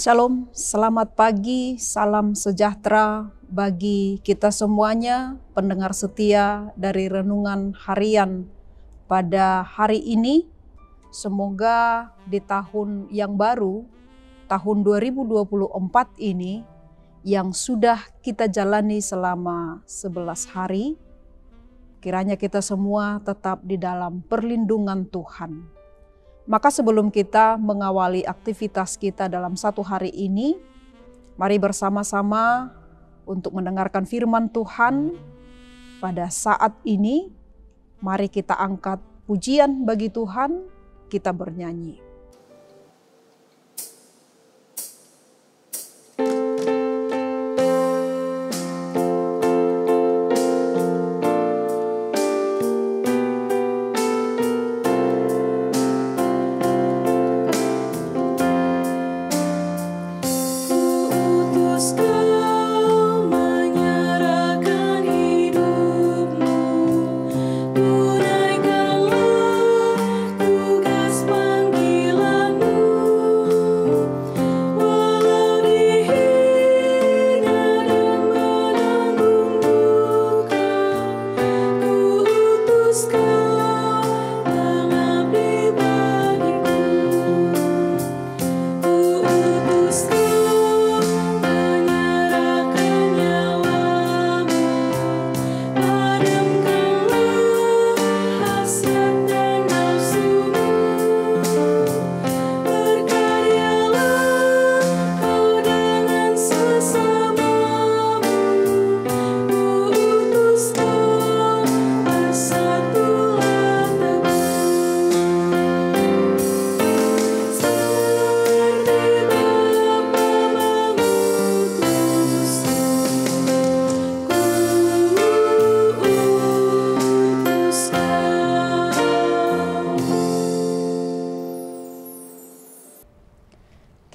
Shalom, selamat pagi, salam sejahtera bagi kita semuanya, pendengar setia dari Renungan Harian pada hari ini. Semoga di tahun yang baru, tahun 2024 ini, yang sudah kita jalani selama 11 hari, kiranya kita semua tetap di dalam perlindungan Tuhan. Maka sebelum kita mengawali aktivitas kita dalam satu hari ini, mari bersama-sama untuk mendengarkan firman Tuhan pada saat ini. Mari kita angkat pujian bagi Tuhan, kita bernyanyi.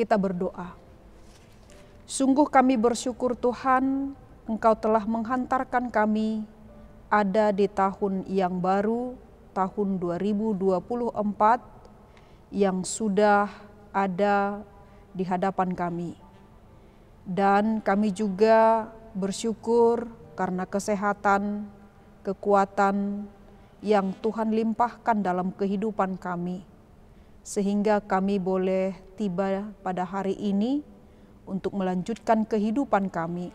Kita berdoa. Sungguh kami bersyukur Tuhan, Engkau telah menghantarkan kami ada di tahun yang baru, tahun 2024, yang sudah ada di hadapan kami. Dan kami juga bersyukur karena kesehatan, kekuatan yang Tuhan limpahkan dalam kehidupan kami, sehingga kami boleh tiba pada hari ini untuk melanjutkan kehidupan kami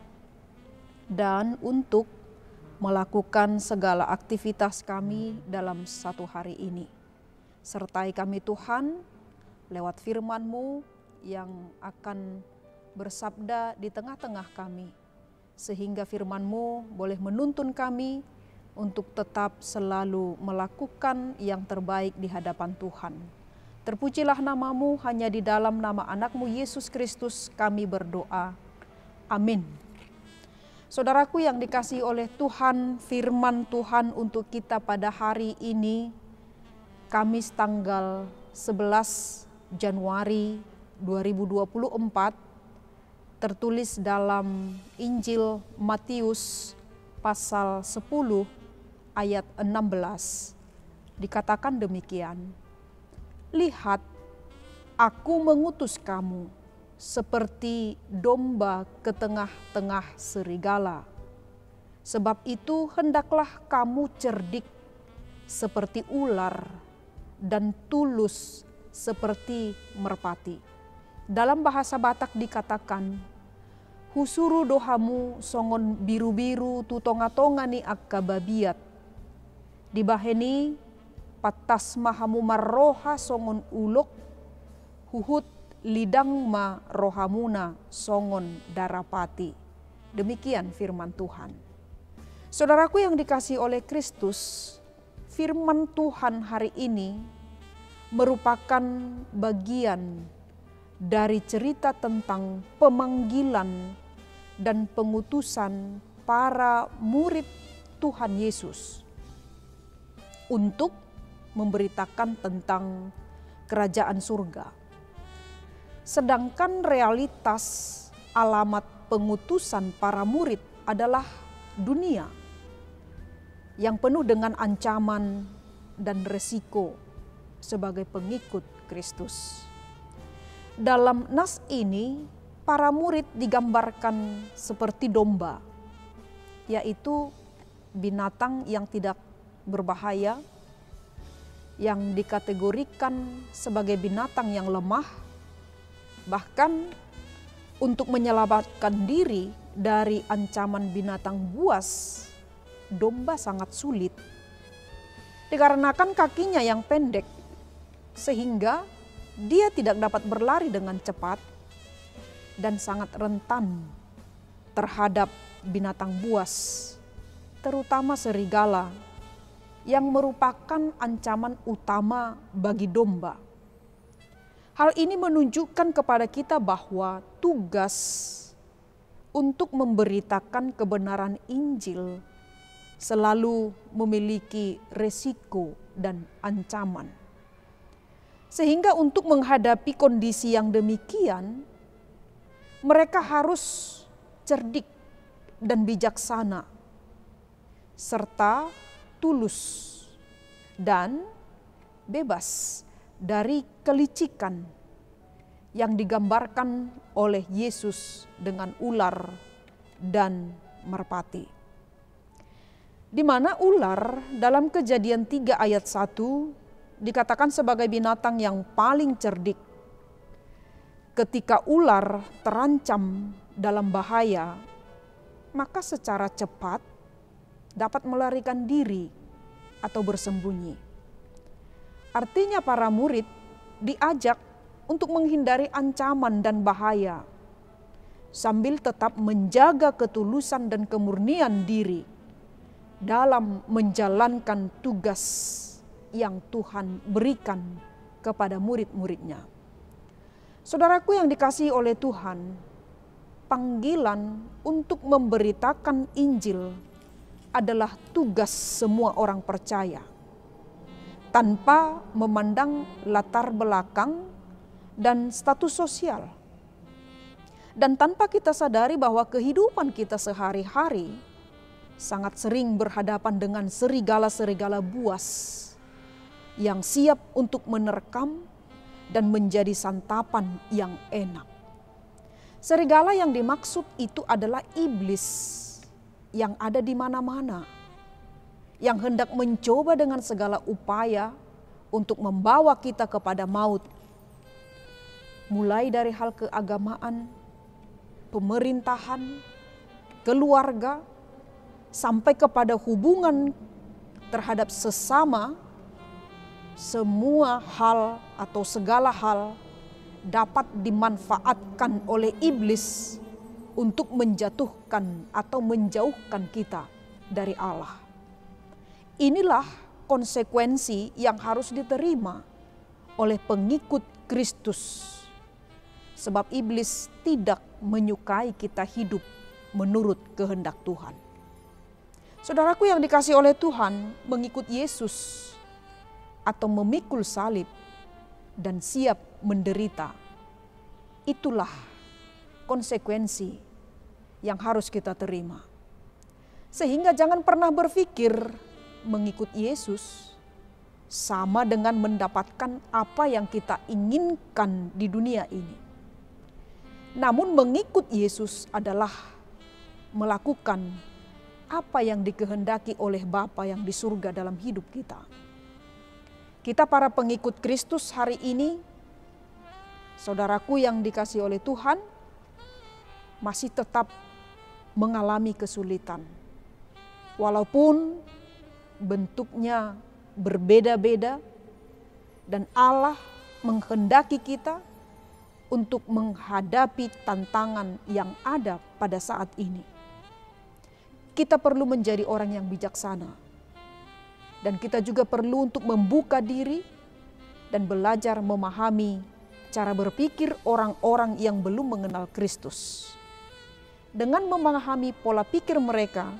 dan untuk melakukan segala aktivitas kami dalam satu hari ini. Sertai kami Tuhan lewat firman-Mu yang akan bersabda di tengah-tengah kami, sehingga firman-Mu boleh menuntun kami untuk tetap selalu melakukan yang terbaik di hadapan Tuhan. Terpujilah nama-Mu, hanya di dalam nama anak-Mu Yesus Kristus kami berdoa. Amin. Saudaraku yang dikasihi oleh Tuhan, firman Tuhan untuk kita pada hari ini, Kamis tanggal 11 Januari 2024, tertulis dalam Injil Matius pasal 10 ayat 16. Dikatakan demikian. Lihat, aku mengutus kamu seperti domba ke tengah-tengah serigala. Sebab itu hendaklah kamu cerdik seperti ular dan tulus seperti merpati. Dalam bahasa Batak dikatakan, husuru dohamu songon biru-biru tu tonga-tonga ni akka babiat. Dibaheni patas mahamu marroha songon ulok, huhut lidang ma rohamuna songon darapati. Demikian firman Tuhan. Saudaraku yang dikasihi oleh Kristus, firman Tuhan hari ini merupakan bagian dari cerita tentang pemanggilan dan pengutusan para murid Tuhan Yesus untuk memberitakan tentang kerajaan surga. Sedangkan realitas alamat pengutusan para murid adalah dunia yang penuh dengan ancaman dan resiko sebagai pengikut Kristus. Dalam nas ini, para murid digambarkan seperti domba, yaitu binatang yang tidak berbahaya, yang dikategorikan sebagai binatang yang lemah, bahkan untuk menyelamatkan diri dari ancaman binatang buas, domba sangat sulit. Dikarenakan kakinya yang pendek, sehingga dia tidak dapat berlari dengan cepat dan sangat rentan terhadap binatang buas, terutama serigala, yang merupakan ancaman utama bagi domba. Hal ini menunjukkan kepada kita bahwa tugas untuk memberitakan kebenaran Injil selalu memiliki resiko dan ancaman. Sehingga untuk menghadapi kondisi yang demikian, mereka harus cerdik dan bijaksana, serta tulus dan bebas dari kelicikan yang digambarkan oleh Yesus dengan ular dan merpati. Di mana ular dalam Kejadian 3 ayat 1 dikatakan sebagai binatang yang paling cerdik. Ketika ular terancam dalam bahaya, maka secara cepat dapat melarikan diri atau bersembunyi. Artinya para murid diajak untuk menghindari ancaman dan bahaya, sambil tetap menjaga ketulusan dan kemurnian diri dalam menjalankan tugas yang Tuhan berikan kepada murid-muridnya. Saudaraku yang dikasihi oleh Tuhan, panggilan untuk memberitakan Injil adalah tugas semua orang percaya, tanpa memandang latar belakang dan status sosial. Dan tanpa kita sadari bahwa kehidupan kita sehari-hari sangat sering berhadapan dengan serigala-serigala buas yang siap untuk menerkam dan menjadi santapan yang enak. Serigala yang dimaksud itu adalah iblis yang ada di mana-mana, yang hendak mencoba dengan segala upaya untuk membawa kita kepada maut. Mulai dari hal keagamaan, pemerintahan, keluarga, sampai kepada hubungan terhadap sesama, semua hal atau segala hal dapat dimanfaatkan oleh iblis untuk menjatuhkan atau menjauhkan kita dari Allah. Inilah konsekuensi yang harus diterima oleh pengikut Kristus, sebab iblis tidak menyukai kita hidup menurut kehendak Tuhan. Saudaraku yang dikasihi oleh Tuhan, mengikut Yesus atau memikul salib dan siap menderita, itulah konsekuensi yang harus kita terima. Sehingga jangan pernah berpikir mengikut Yesus sama dengan mendapatkan apa yang kita inginkan di dunia ini. Namun mengikut Yesus adalah melakukan apa yang dikehendaki oleh Bapa yang di surga dalam hidup kita. Kita para pengikut Kristus hari ini, saudaraku yang dikasihi oleh Tuhan, masih tetap mengalami kesulitan. Walaupun bentuknya berbeda-beda dan Allah menghendaki kita untuk menghadapi tantangan yang ada pada saat ini. Kita perlu menjadi orang yang bijaksana. Dan kita juga perlu untuk membuka diri dan belajar memahami cara berpikir orang-orang yang belum mengenal Kristus. Dengan memahami pola pikir mereka,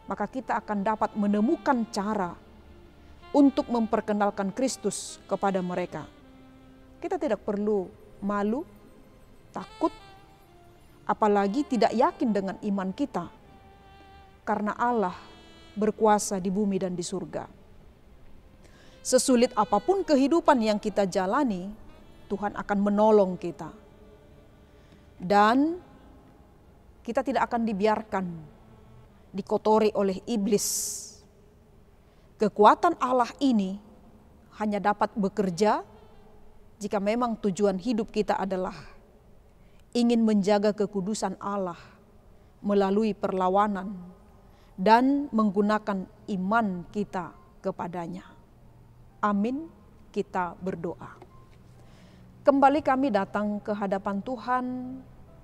maka kita akan dapat menemukan cara untuk memperkenalkan Kristus kepada mereka. Kita tidak perlu malu, takut, apalagi tidak yakin dengan iman kita, karena Allah berkuasa di bumi dan di surga. Sesulit apapun kehidupan yang kita jalani, Tuhan akan menolong kita. Dan kita tidak akan dibiarkan dikotori oleh iblis. Kekuatan Allah ini hanya dapat bekerja jika memang tujuan hidup kita adalah ingin menjaga kekudusan Allah melalui perlawanan dan menggunakan iman kita kepadanya. Amin, kita berdoa. Kembali kami datang ke hadapan Tuhan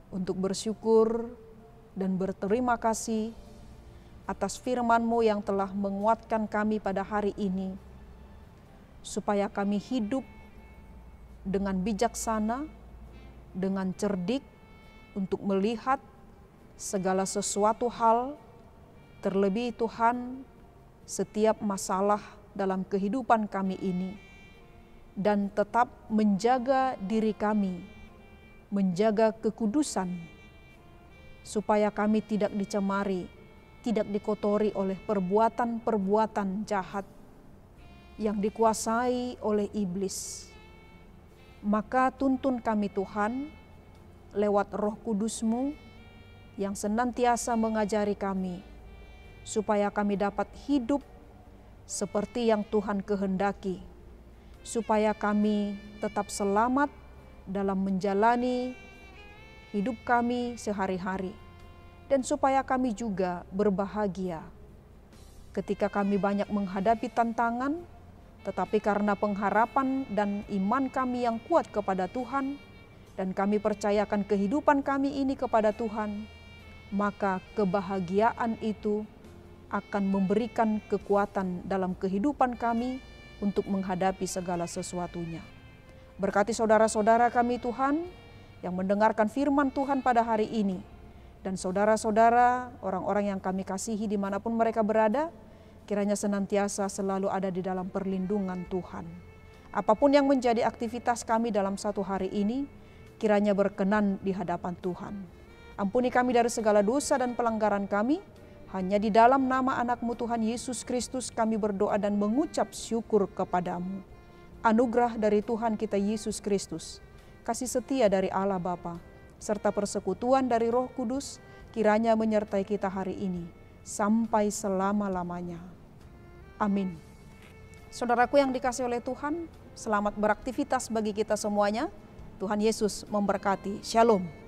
untuk bersyukur dan berterima kasih atas firman-Mu yang telah menguatkan kami pada hari ini, supaya kami hidup dengan bijaksana, dengan cerdik untuk melihat segala sesuatu hal, terlebih Tuhan setiap masalah dalam kehidupan kami ini, dan tetap menjaga diri kami, menjaga kekudusan, supaya kami tidak dicemari, tidak dikotori oleh perbuatan-perbuatan jahat yang dikuasai oleh iblis. Maka tuntun kami Tuhan lewat Roh Kudus-Mu yang senantiasa mengajari kami, supaya kami dapat hidup seperti yang Tuhan kehendaki, supaya kami tetap selamat dalam menjalani hidup kami sehari-hari, dan supaya kami juga berbahagia ketika kami banyak menghadapi tantangan, tetapi karena pengharapan dan iman kami yang kuat kepada Tuhan, dan kami percayakan kehidupan kami ini kepada Tuhan, maka kebahagiaan itu akan memberikan kekuatan dalam kehidupan kami untuk menghadapi segala sesuatunya. Berkati saudara-saudara kami Tuhan yang mendengarkan firman Tuhan pada hari ini, dan saudara-saudara, orang-orang yang kami kasihi dimanapun mereka berada, kiranya senantiasa selalu ada di dalam perlindungan Tuhan. Apapun yang menjadi aktivitas kami dalam satu hari ini, kiranya berkenan di hadapan Tuhan. Ampuni kami dari segala dosa dan pelanggaran kami, hanya di dalam nama anak-Mu Tuhan Yesus Kristus kami berdoa dan mengucap syukur kepada-Mu. Anugerah dari Tuhan kita Yesus Kristus, kasih setia dari Allah Bapa, serta persekutuan dari Roh Kudus, kiranya menyertai kita hari ini, sampai selama-lamanya. Amin. Saudaraku yang dikasihi oleh Tuhan, selamat beraktivitas bagi kita semuanya. Tuhan Yesus memberkati. Shalom.